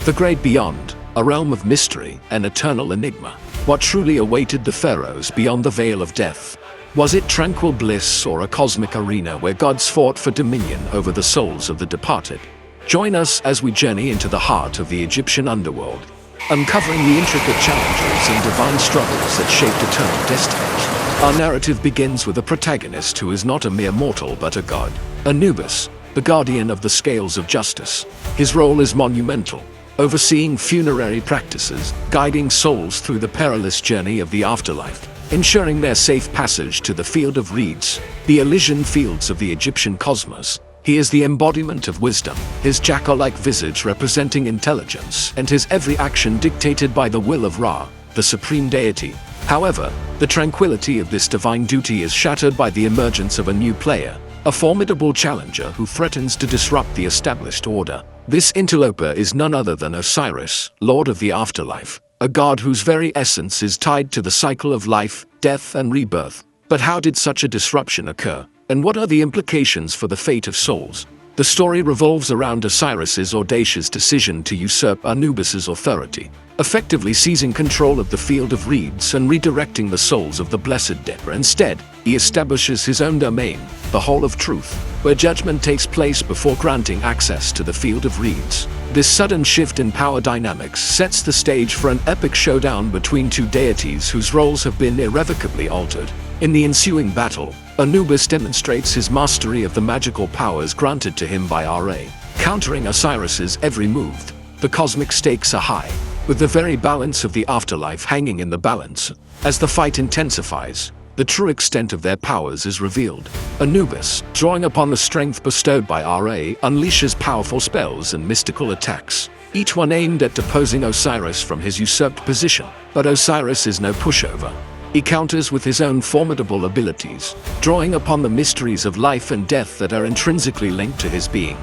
The great beyond, a realm of mystery and eternal enigma. What truly awaited the pharaohs beyond the veil of death? Was it tranquil bliss or a cosmic arena where gods fought for dominion over the souls of the departed? Join us as we journey into the heart of the Egyptian underworld, uncovering the intricate challenges and divine struggles that shaped eternal destinies. Our narrative begins with a protagonist who is not a mere mortal but a god, Anubis, the guardian of the scales of justice. His role is monumental, overseeing funerary practices, guiding souls through the perilous journey of the afterlife, ensuring their safe passage to the field of reeds, the Elysian fields of the Egyptian cosmos. He is the embodiment of wisdom, his jackal-like visage representing intelligence, and his every action dictated by the will of Ra, the supreme deity. However, the tranquility of this divine duty is shattered by the emergence of a new player, a formidable challenger who threatens to disrupt the established order. This interloper is none other than Osiris, lord of the afterlife, a god whose very essence is tied to the cycle of life, death, and rebirth. But how did such a disruption occur? And what are the implications for the fate of souls? The story revolves around Osiris's audacious decision to usurp Anubis's authority, effectively seizing control of the field of reeds and redirecting the souls of the blessed dead. Instead, he establishes his own domain, the Hall of Truth, where judgment takes place before granting access to the field of reeds. This sudden shift in power dynamics sets the stage for an epic showdown between two deities whose roles have been irrevocably altered. In the ensuing battle, Anubis demonstrates his mastery of the magical powers granted to him by Ra, countering Osiris's every move. The cosmic stakes are high, with the very balance of the afterlife hanging in the balance. As the fight intensifies, the true extent of their powers is revealed. Anubis, drawing upon the strength bestowed by Ra, unleashes powerful spells and mystical attacks, each one aimed at deposing Osiris from his usurped position. But Osiris is no pushover. He counters with his own formidable abilities, drawing upon the mysteries of life and death that are intrinsically linked to his being.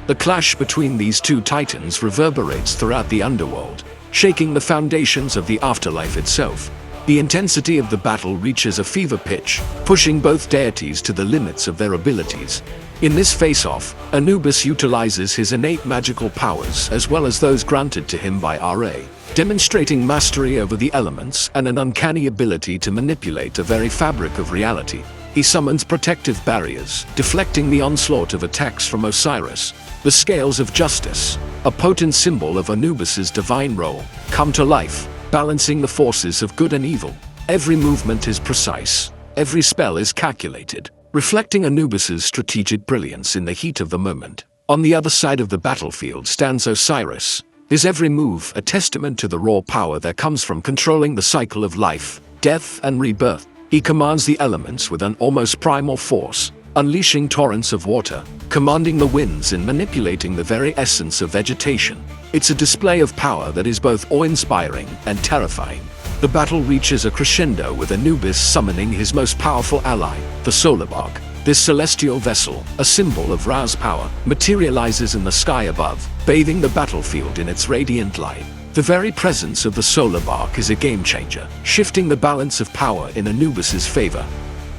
The clash between these two titans reverberates throughout the underworld, shaking the foundations of the afterlife itself. The intensity of the battle reaches a fever pitch, pushing both deities to the limits of their abilities. In this face-off, Anubis utilizes his innate magical powers as well as those granted to him by Ra, demonstrating mastery over the elements and an uncanny ability to manipulate the very fabric of reality. He summons protective barriers, deflecting the onslaught of attacks from Osiris. The scales of justice, a potent symbol of Anubis's divine role, come to life, balancing the forces of good and evil. Every movement is precise, every spell is calculated, reflecting Anubis's strategic brilliance in the heat of the moment. On the other side of the battlefield stands Osiris, his every move a testament to the raw power that comes from controlling the cycle of life, death, and rebirth. He commands the elements with an almost primal force, unleashing torrents of water, commanding the winds and manipulating the very essence of vegetation. It's a display of power that is both awe-inspiring and terrifying. The battle reaches a crescendo with Anubis summoning his most powerful ally, the solar bark. This celestial vessel, a symbol of Ra's power, materializes in the sky above, bathing the battlefield in its radiant light. The very presence of the solar bark is a game-changer, shifting the balance of power in Anubis's favor.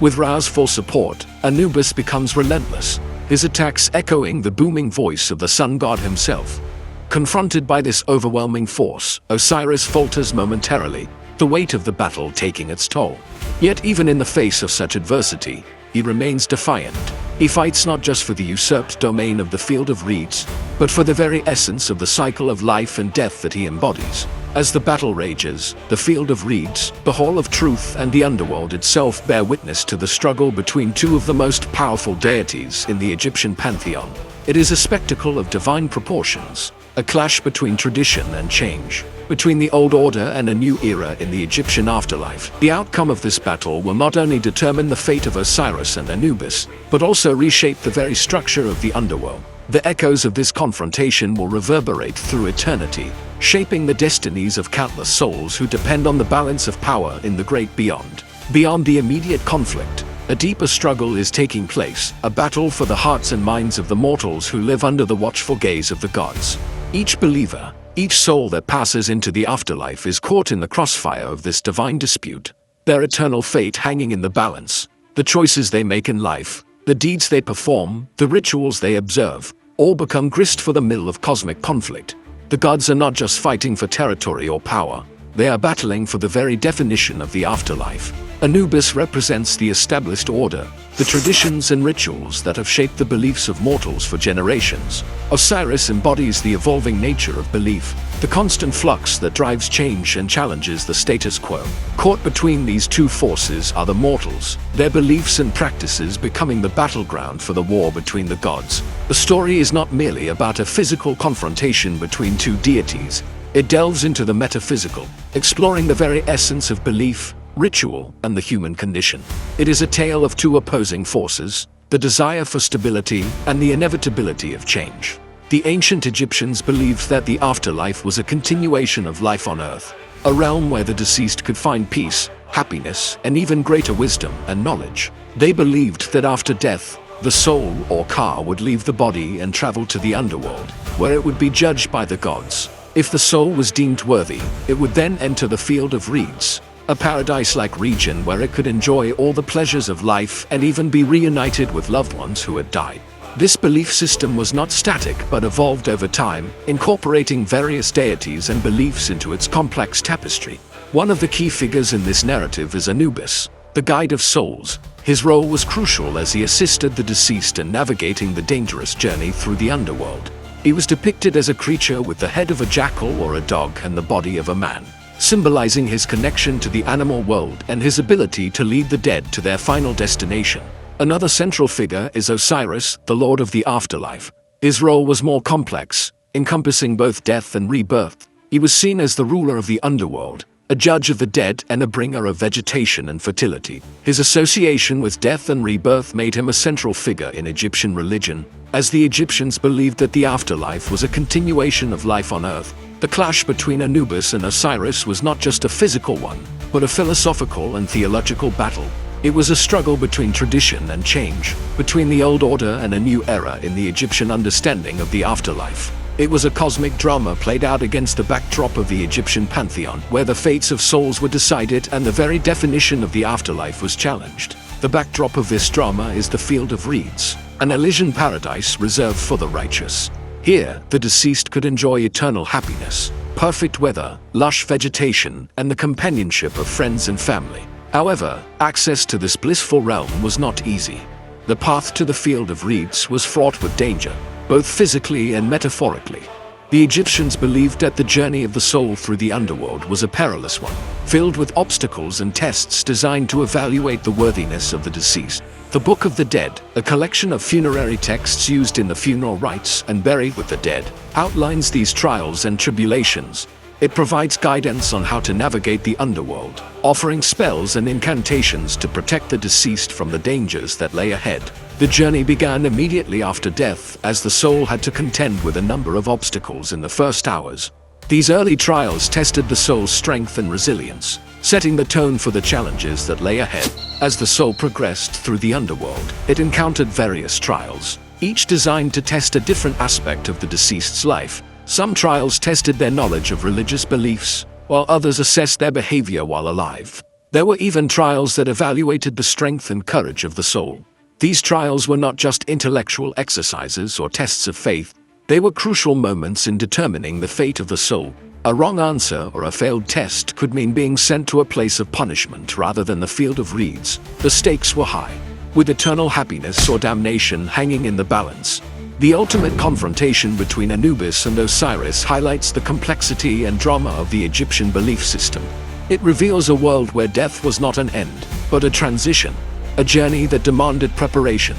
With Ra's full support, Anubis becomes relentless, his attacks echoing the booming voice of the sun god himself. Confronted by this overwhelming force, Osiris falters momentarily, the weight of the battle taking its toll. Yet even in the face of such adversity, he remains defiant. He fights not just for the usurped domain of the field of reeds, but for the very essence of the cycle of life and death that he embodies. As the battle rages, the field of reeds, the Hall of Truth, and the underworld itself bear witness to the struggle between two of the most powerful deities in the Egyptian pantheon. It is a spectacle of divine proportions, a clash between tradition and change, between the old order and a new era in the Egyptian afterlife. The outcome of this battle will not only determine the fate of Osiris and Anubis, but also reshape the very structure of the underworld. The echoes of this confrontation will reverberate through eternity, shaping the destinies of countless souls who depend on the balance of power in the great beyond. Beyond the immediate conflict, a deeper struggle is taking place, a battle for the hearts and minds of the mortals who live under the watchful gaze of the gods. Each believer, each soul that passes into the afterlife is caught in the crossfire of this divine dispute, their eternal fate hanging in the balance. The choices they make in life, the deeds they perform, the rituals they observe, all become grist for the mill of cosmic conflict. The gods are not just fighting for territory or power, they are battling for the very definition of the afterlife. Anubis represents the established order, the traditions and rituals that have shaped the beliefs of mortals for generations. Osiris embodies the evolving nature of belief, the constant flux that drives change and challenges the status quo. Caught between these two forces are the mortals, their beliefs and practices becoming the battleground for the war between the gods. The story is not merely about a physical confrontation between two deities. It delves into the metaphysical, exploring the very essence of belief, ritual, and the human condition. It is a tale of two opposing forces, the desire for stability and the inevitability of change. The ancient Egyptians believed that the afterlife was a continuation of life on earth, a realm where the deceased could find peace, happiness, and even greater wisdom and knowledge. They believed that after death, the soul or ka would leave the body and travel to the underworld, where it would be judged by the gods. If the soul was deemed worthy, it would then enter the field of reeds, a paradise-like region where it could enjoy all the pleasures of life and even be reunited with loved ones who had died. This belief system was not static but evolved over time, incorporating various deities and beliefs into its complex tapestry. One of the key figures in this narrative is Anubis, the guide of souls. His role was crucial as he assisted the deceased in navigating the dangerous journey through the underworld. He was depicted as a creature with the head of a jackal or a dog and the body of a man, symbolizing his connection to the animal world and his ability to lead the dead to their final destination. Another central figure is Osiris, the lord of the afterlife. His role was more complex, encompassing both death and rebirth. He was seen as the ruler of the underworld, a judge of the dead and a bringer of vegetation and fertility. His association with death and rebirth made him a central figure in Egyptian religion, as the Egyptians believed that the afterlife was a continuation of life on earth. The clash between Anubis and Osiris was not just a physical one, but a philosophical and theological battle. It was a struggle between tradition and change, between the old order and a new era in the Egyptian understanding of the afterlife. It was a cosmic drama played out against the backdrop of the Egyptian pantheon, where the fates of souls were decided and the very definition of the afterlife was challenged. The backdrop of this drama is the Field of Reeds, an Elysian paradise reserved for the righteous. Here, the deceased could enjoy eternal happiness, perfect weather, lush vegetation, and the companionship of friends and family. However, access to this blissful realm was not easy. The path to the Field of Reeds was fraught with danger, both physically and metaphorically. The Egyptians believed that the journey of the soul through the underworld was a perilous one, filled with obstacles and tests designed to evaluate the worthiness of the deceased. The Book of the Dead, a collection of funerary texts used in the funeral rites and buried with the dead, outlines these trials and tribulations. It provides guidance on how to navigate the underworld, offering spells and incantations to protect the deceased from the dangers that lay ahead. The journey began immediately after death, as the soul had to contend with a number of obstacles in the first hours. These early trials tested the soul's strength and resilience, setting the tone for the challenges that lay ahead. As the soul progressed through the underworld, it encountered various trials, each designed to test a different aspect of the deceased's life. Some trials tested their knowledge of religious beliefs, while others assessed their behavior while alive. There were even trials that evaluated the strength and courage of the soul. These trials were not just intellectual exercises or tests of faith, they were crucial moments in determining the fate of the soul. A wrong answer or a failed test could mean being sent to a place of punishment rather than the Field of Reeds. The stakes were high, with eternal happiness or damnation hanging in the balance. The ultimate confrontation between Anubis and Osiris highlights the complexity and drama of the Egyptian belief system. It reveals a world where death was not an end, but a transition, a journey that demanded preparation,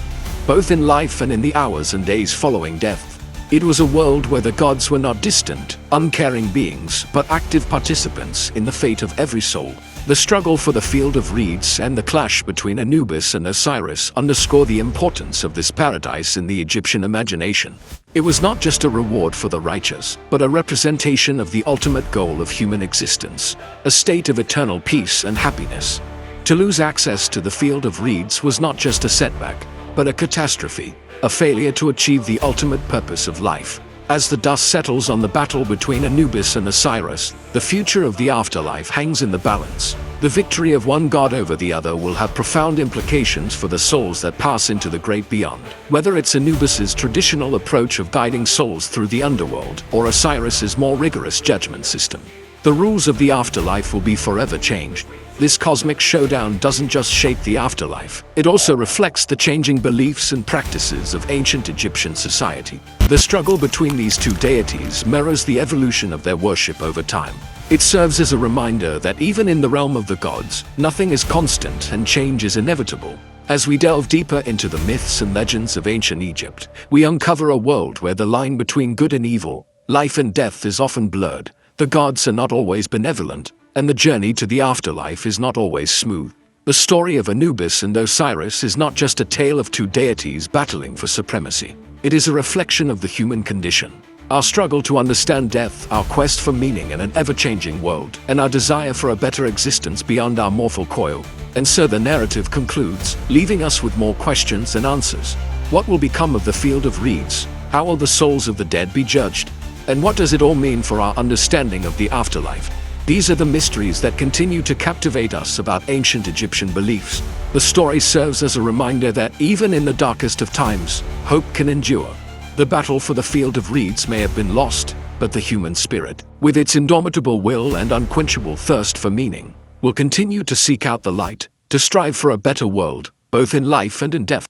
both in life and in the hours and days following death. It was a world where the gods were not distant, uncaring beings, but active participants in the fate of every soul. The struggle for the Field of Reeds and the clash between Anubis and Osiris underscore the importance of this paradise in the Egyptian imagination. It was not just a reward for the righteous, but a representation of the ultimate goal of human existence, a state of eternal peace and happiness. To lose access to the Field of Reeds was not just a setback, but a catastrophe, a failure to achieve the ultimate purpose of life. As the dust settles on the battle between Anubis and Osiris, the future of the afterlife hangs in the balance. The victory of one god over the other will have profound implications for the souls that pass into the great beyond. Whether it's Anubis's traditional approach of guiding souls through the underworld, or Osiris's more rigorous judgment system, the rules of the afterlife will be forever changed. This cosmic showdown doesn't just shape the afterlife, it also reflects the changing beliefs and practices of ancient Egyptian society. The struggle between these two deities mirrors the evolution of their worship over time. It serves as a reminder that even in the realm of the gods, nothing is constant and change is inevitable. As we delve deeper into the myths and legends of ancient Egypt, we uncover a world where the line between good and evil, life and death is often blurred. The gods are not always benevolent, and the journey to the afterlife is not always smooth. The story of Anubis and Osiris is not just a tale of two deities battling for supremacy. It is a reflection of the human condition, our struggle to understand death, our quest for meaning in an ever-changing world, and our desire for a better existence beyond our mortal coil. And so the narrative concludes, leaving us with more questions than answers. What will become of the field of reeds? How will the souls of the dead be judged? And what does it all mean for our understanding of the afterlife? These are the mysteries that continue to captivate us about ancient Egyptian beliefs. The story serves as a reminder that even in the darkest of times, hope can endure. The battle for the field of reeds may have been lost, but the human spirit, with its indomitable will and unquenchable thirst for meaning, will continue to seek out the light, to strive for a better world, both in life and in death.